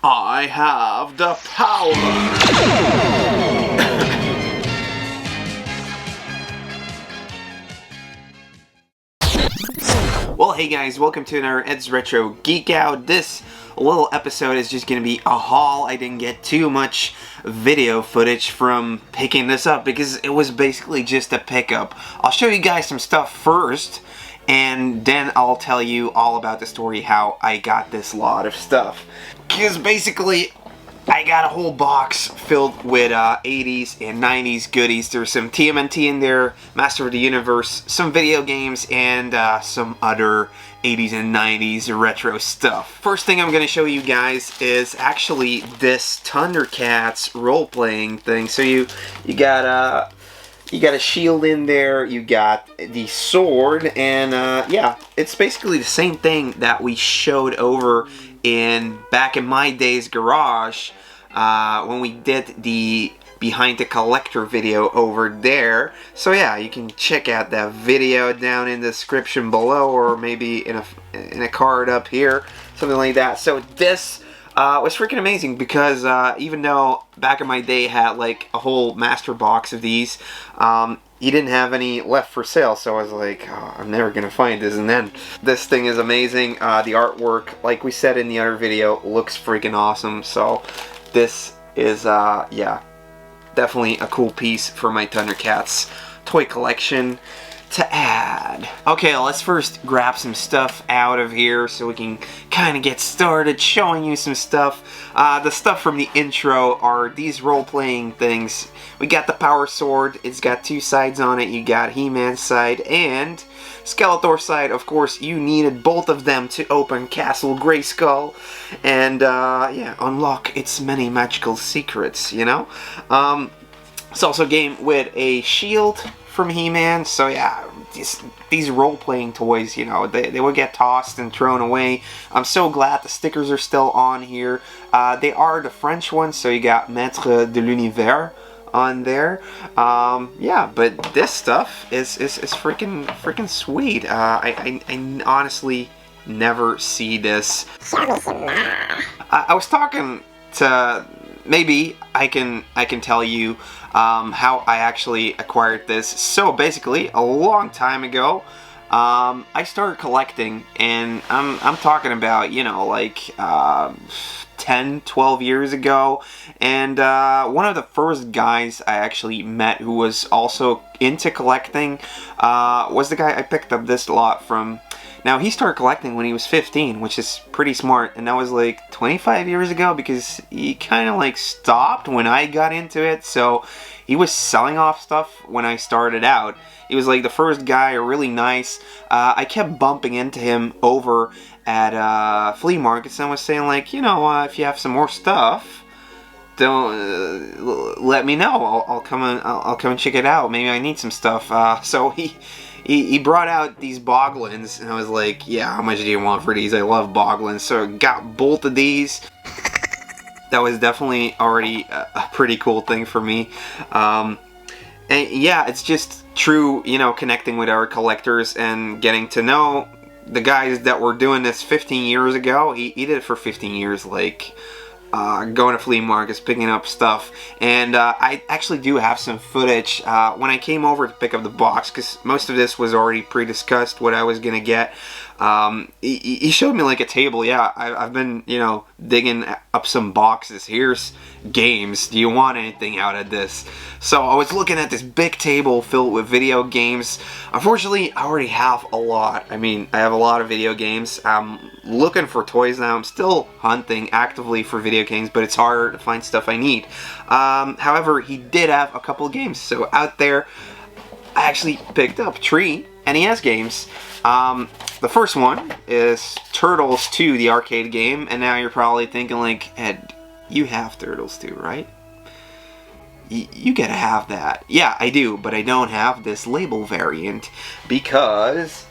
I have the power! Well, hey guys, welcome to another Ed's Retro Geek Out. This little episode is just going to be a haul. I didn't get too much video footage from picking this up because it was basically just a pickup. I'll show you guys some stuff first, and then I'll tell you all about the story how I got this lot of stuff. Because basically, I got a whole box filled with 80s and 90s goodies. There's some TMNT in there, Master of the Universe, some video games, and some other 80s and 90s retro stuff. First thing I'm going to show you guys is actually this Thundercats role-playing thing. So you got a shield in there, you got the sword, and yeah, it's basically the same thing that we showed over back in my days garage when we did the behind the collector video over there. So yeah, you can check out that video down in the description below, or maybe in a card up here, something like that. So this was freaking amazing because even though back in my day had like a whole master box of these, he didn't have any left for sale, so I was like, oh, I'm never gonna find this. And then this thing is amazing. The artwork, like we said in the other video, looks freaking awesome. So this is yeah, definitely a cool piece for my Thundercats toy collection to add. Okay, let's first grab some stuff out of here so we can kind of get started showing you some stuff. The stuff from the intro are these role-playing things. We got the power sword. It's got two sides on it. You got He-Man's side and Skeletor's side. Of course, you needed both of them to open Castle Grayskull and yeah, unlock its many magical secrets, you know? It's also a game with a shield from He-Man, so yeah, these role-playing toys, you know, they will get tossed and thrown away. I'm so glad the stickers are still on here. They are the French ones, so you got Maître de l'Univers on there. Yeah, but this stuff is freaking sweet. I honestly never see this. I was talking to, maybe I can tell you how I actually acquired this. So basically, a long time ago, I started collecting, and I'm talking about, you know, like 10, 12 years ago, and one of the first guys I actually met who was also into collecting was the guy I picked up this lot from. Now, he started collecting when he was 15, which is pretty smart, and that was like 25 years ago because he kind of like stopped when I got into it, so he was selling off stuff when I started out. He was like the first guy, really nice. I kept bumping into him over at flea markets and was saying like, you know, if you have some more stuff, don't let me know. I'll come and check it out. Maybe I need some stuff. So he brought out these Boglins, and I was like, yeah, how much do you want for these? I love Boglins. So I got both of these. That was definitely already a pretty cool thing for me. And yeah, it's just true, you know, connecting with our collectors and getting to know the guys that were doing this 15 years ago. He did it for 15 years, like going to flea markets, picking up stuff. And I actually do have some footage when I came over to pick up the box, because most of this was already pre-discussed what I was gonna get. He showed me like a table. Yeah, I've been, you know, digging up some boxes. Here's games. Do you want anything out of this? So I was looking at this big table filled with video games. Unfortunately, I already have a lot. I mean, I have a lot of video games. I'm looking for toys now. I'm still hunting actively for video games, but it's harder to find stuff I need. However, he did have a couple of games. So out there, I actually picked up 3 NES games. The first one is Turtles 2, the arcade game, and now you're probably thinking like, Ed, you have Turtles 2, right? You gotta have that. Yeah, I do, but I don't have this label variant because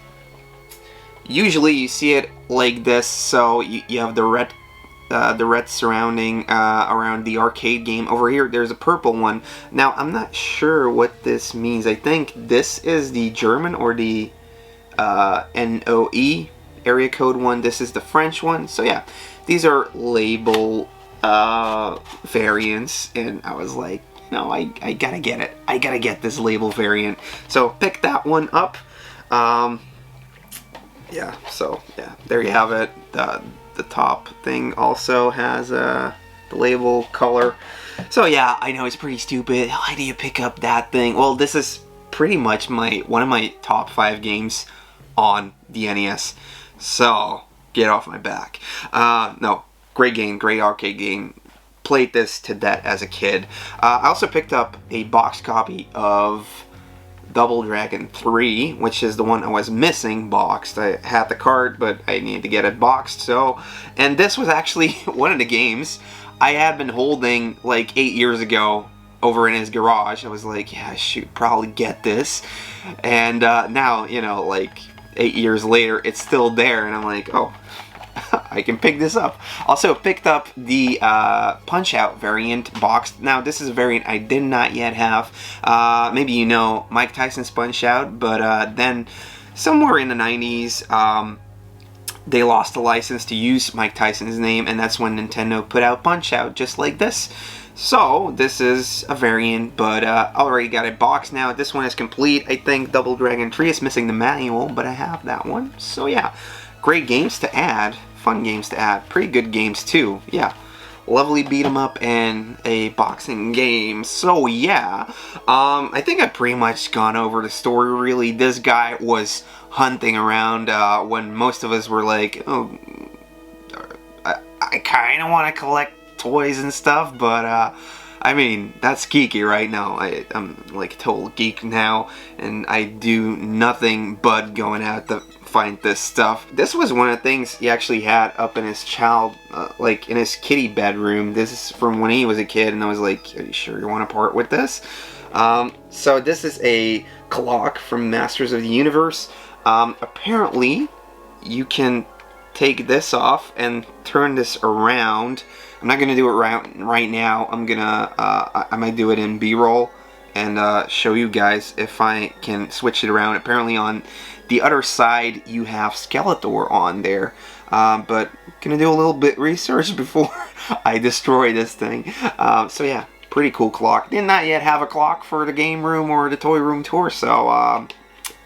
usually you see it like this, so you have the red surrounding around the arcade game. Over here there's a purple one. Now I'm not sure what this means. I think this is the German or the NOE area code one. This is the French one. So yeah, these are label variants, and I was like, no, I gotta get it. I gotta get this label variant. So pick that one up. Yeah, so yeah, there you have it. The top thing also has the label color. So yeah, I know it's pretty stupid. Why do you pick up that thing? Well, this is pretty much one of my top 5 games on the NES. So get off my back. No, great game, great arcade game. Played this to death as a kid. I also picked up a box copy of Double Dragon 3, which is the one I was missing boxed. I had the card, but I needed to get it boxed. So, and this was actually one of the games I had been holding like 8 years ago over in his garage. I was like, yeah, I should probably get this. And now, you know, like 8 years later, it's still there, and I'm like, oh, I can pick this up. Also picked up the Punch-Out variant boxed. Now this is a variant I did not yet have. Maybe you know Mike Tyson's Punch-Out, but then somewhere in the 90s they lost the license to use Mike Tyson's name, and that's when Nintendo put out Punch-Out just like this. So this is a variant, but I already got it boxed now. This one is complete. I think Double Dragon 3 is missing the manual, but I have that one. So yeah, great games to add. Fun games to add. Pretty good games too. Yeah. Lovely beat 'em up and a boxing game. So yeah, I think I've pretty much gone over the story really. This guy was hunting around when most of us were like, oh, I kind of want to collect toys and stuff, but I mean, that's geeky right now. I'm like a total geek now, and I do nothing but going out to find this stuff. This was one of the things he actually had up in his like in his kitty bedroom. This is from when he was a kid, and I was like, are you sure you want to part with this? So this is a clock from Masters of the Universe. Apparently, you can take this off and turn this around. I'm not gonna do it right now. I'm gonna I might do it in B-roll and show you guys if I can switch it around. Apparently on the other side you have Skeletor on there, but gonna do a little bit research before I destroy this thing. So yeah, pretty cool clock. Did not yet have a clock for the game room or the toy room tour, so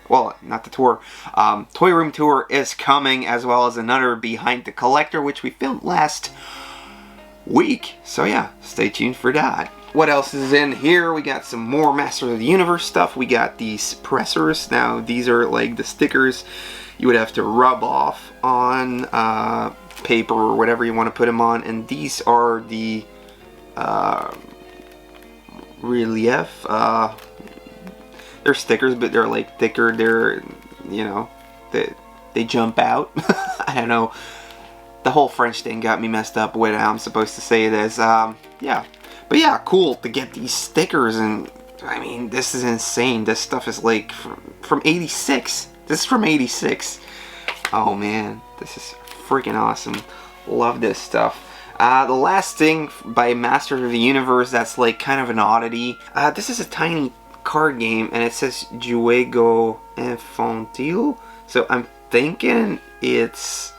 well, not the tour. Toy room tour is coming, as well as another Behind the Collector, which we filmed last week. So yeah, stay tuned for that. What else is in here? We got some more Masters of the Universe stuff. We got these pressers. Now these are like the stickers you would have to rub off on paper or whatever you want to put them on, and these are the relief. They're stickers, but they're like thicker. They're, you know, they jump out. I don't know. The whole French thing got me messed up with how I'm supposed to say this. Yeah. But yeah, cool to get these stickers, and I mean, this is insane. This stuff is like from 86. This is from 86. Oh man, this is freaking awesome. Love this stuff. The last thing by Masters of the Universe that's like kind of an oddity. This is a tiny card game, and it says Juego Infantil. So I'm thinking it's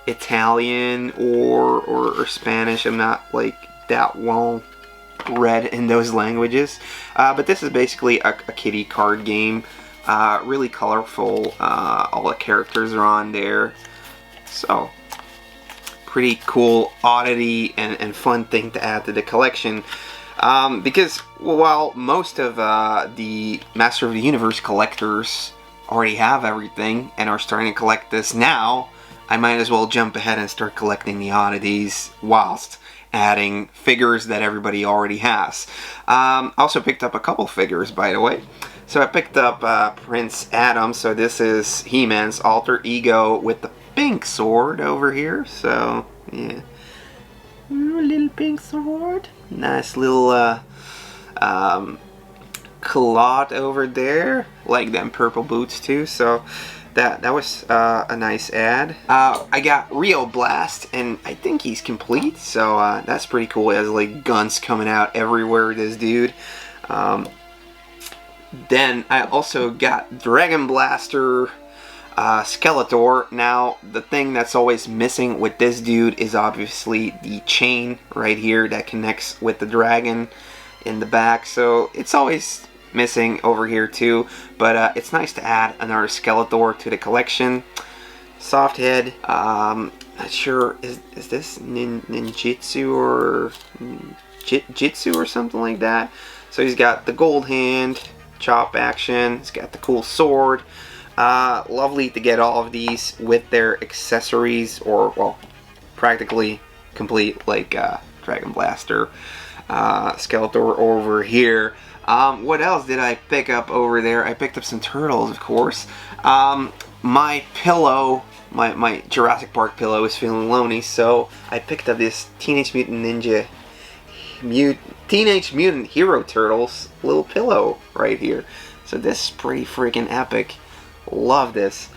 Italian or Spanish. I'm not like that well read in those languages, but this is basically a kiddie card game. Really colorful. All the characters are on there, so pretty cool oddity and fun thing to add to the collection. Because while most of the Master of the Universe collectors already have everything and are starting to collect this now, I might as well jump ahead and start collecting the oddities whilst adding figures that everybody already has. I also picked up a couple figures, by the way. So I picked up Prince Adam. So this is He-Man's alter ego with the pink sword over here. So yeah, little pink sword. Nice little cloth over there. Like them purple boots too. So that was a nice ad. I got Rio Blast, and I think he's complete, so that's pretty cool. He has like guns coming out everywhere, this dude. Then I also got Dragon Blaster, Skeletor. Now, the thing that's always missing with this dude is obviously the chain right here that connects with the dragon in the back. So it's always missing over here too. But it's nice to add another Skeletor to the collection. Soft head. Not sure, is this ninjutsu or jitsu or something like that? So he's got the gold hand, chop action. He's got the cool sword. Lovely to get all of these with their accessories, or well, practically complete, like Dragon Blaster, Skeletor over here. What else did I pick up over there? I picked up some turtles, of course. My pillow, my Jurassic Park pillow is feeling lonely, so I picked up this Teenage Mutant Hero Turtles little pillow right here. So this is pretty freaking epic. Love this.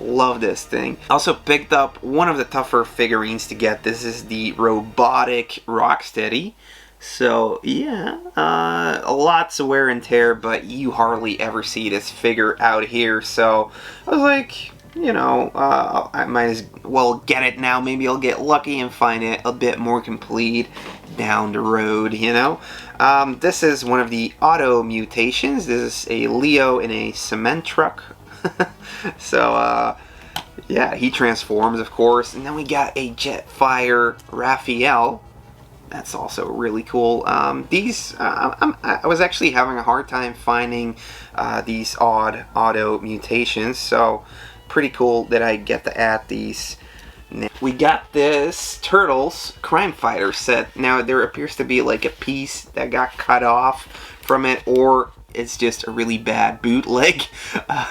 Love this thing. Also picked up one of the tougher figurines to get. This is the robotic Rocksteady. So yeah, lots of wear and tear, but you hardly ever see this figure out here. So I was like, you know, I might as well get it now. Maybe I'll get lucky and find it a bit more complete down the road, you know. This is one of the auto mutations. This is a Leo in a cement truck. So, yeah, he transforms, of course. And then we got a Jetfire Raphael. That's also really cool. I was actually having a hard time finding these odd auto mutations. So, pretty cool that I get to add these. We got this Turtles Crime Fighter set. Now, there appears to be like a piece that got cut off from it, or it's just a really bad bootleg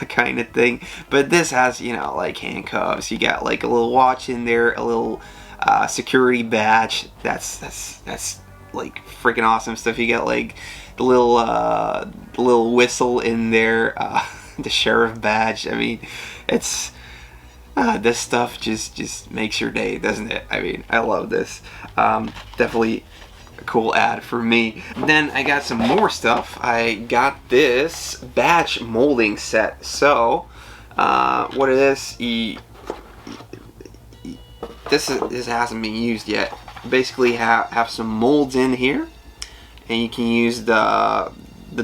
kind of thing. But this has, you know, like handcuffs. You got like a little watch in there, a little security badge. That's like freaking awesome stuff. You got like the little whistle in there, the sheriff badge. I mean, it's this stuff just makes your day, doesn't it? I mean, I love this. Definitely cool ad for me. Then I got some more stuff. I got this batch molding set. So what it is, this hasn't been used yet. Basically have some molds in here, and you can use the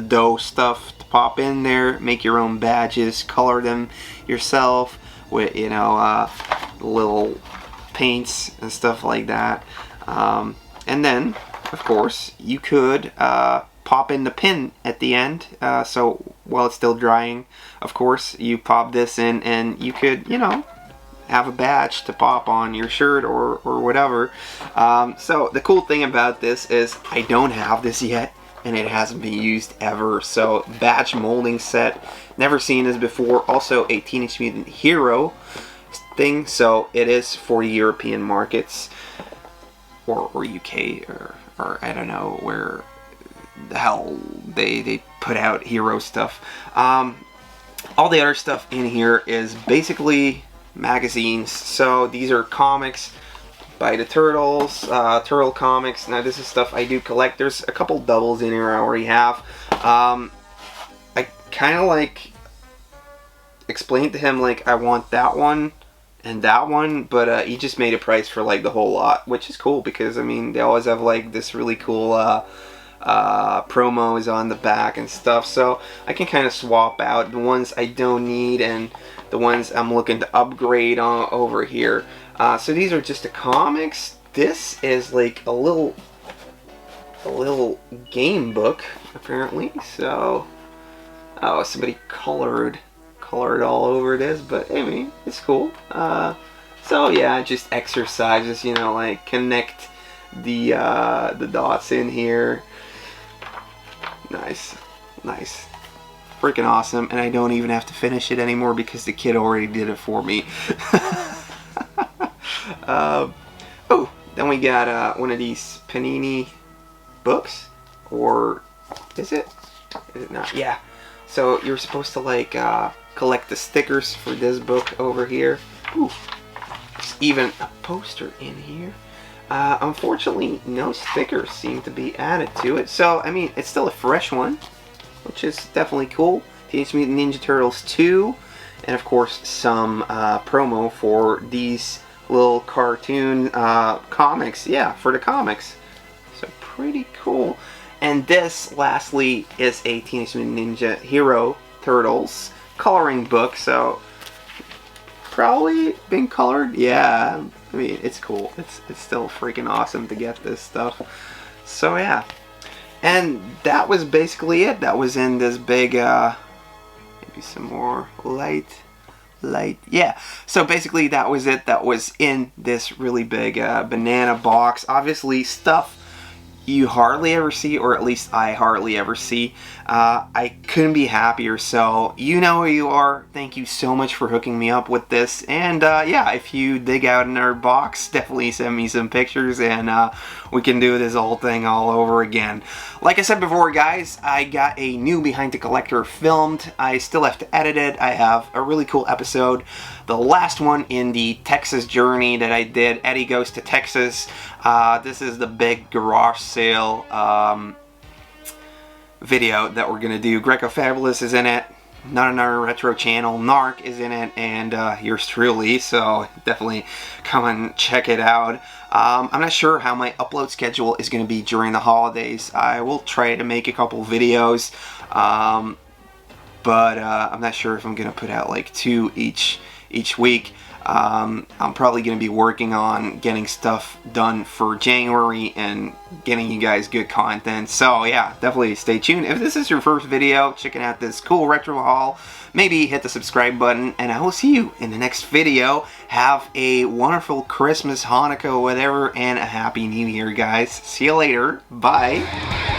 dough stuff to pop in there, make your own badges, color them yourself with, you know, little paints and stuff like that. And then of course, you could pop in the pin at the end, so while it's still drying, of course, you pop this in and you could, you know, have a badge to pop on your shirt or whatever. So the cool thing about this is I don't have this yet, and it hasn't been used ever. So batch molding set, never seen this before. Also a Teenage Mutant Hero thing, so it is for European markets, or UK, or I don't know where the hell they put out hero stuff. All the other stuff in here is basically magazines. So these are comics by the Turtles, Turtle comics. Now this is stuff I do collect. There's a couple doubles in here I already have. I kind of like explained to him like I want that one and that one, but he just made a price for like the whole lot, which is cool because I mean they always have like this really cool promos on the back and stuff, so I can kind of swap out the ones I don't need and the ones I'm looking to upgrade on over here. So these are just the comics. This is like a little game book apparently. So oh, somebody colored all over this, but I mean it's cool. So yeah, just exercises, you know, like connect the dots in here. Nice, freaking awesome. And I don't even have to finish it anymore because the kid already did it for me. Oh, then we got one of these Panini books, or is it not? Yeah. So you're supposed to like collect the stickers for this book over here. Ooh, there's even a poster in here. Unfortunately, no stickers seem to be added to it. So, I mean, it's still a fresh one, which is definitely cool. Teenage Mutant Ninja Turtles 2 and of course some promo for these little cartoon comics. Yeah, for the comics. So pretty cool. And this, lastly, is a Teenage Mutant Ninja Hero Turtles coloring book. So probably been colored. Yeah, I mean, it's cool. It's still freaking awesome to get this stuff. So yeah, and that was basically it. That was in this big maybe some more light. Yeah, so basically that was it. That was in this really big banana box. Obviously stuff you hardly ever see, or at least I hardly ever see. I couldn't be happier. So you know who you are. Thank you so much for hooking me up with this. And yeah, if you dig out in our box, definitely send me some pictures, and we can do this whole thing all over again. Like I said before, guys, I got a new Behind the Collector filmed. I still have to edit it. I have a really cool episode, the last one in the Texas journey that I did. Eddie Goes to Texas. This is the big garage sale video that we're gonna do. Greco Fabulous is in it. Not Another Retro Channel. Narc is in it, and yours truly. So definitely come and check it out. I'm not sure how my upload schedule is going to be during the holidays. I will try to make a couple videos, but I'm not sure if I'm going to put out like 2 each week. I'm probably going to be working on getting stuff done for January and getting you guys good content. So yeah, definitely stay tuned. If this is your first video checking out this cool retro haul, maybe hit the subscribe button, and I will see you in the next video. Have a wonderful Christmas, Hanukkah, whatever, and a Happy New Year, guys. See you later. Bye.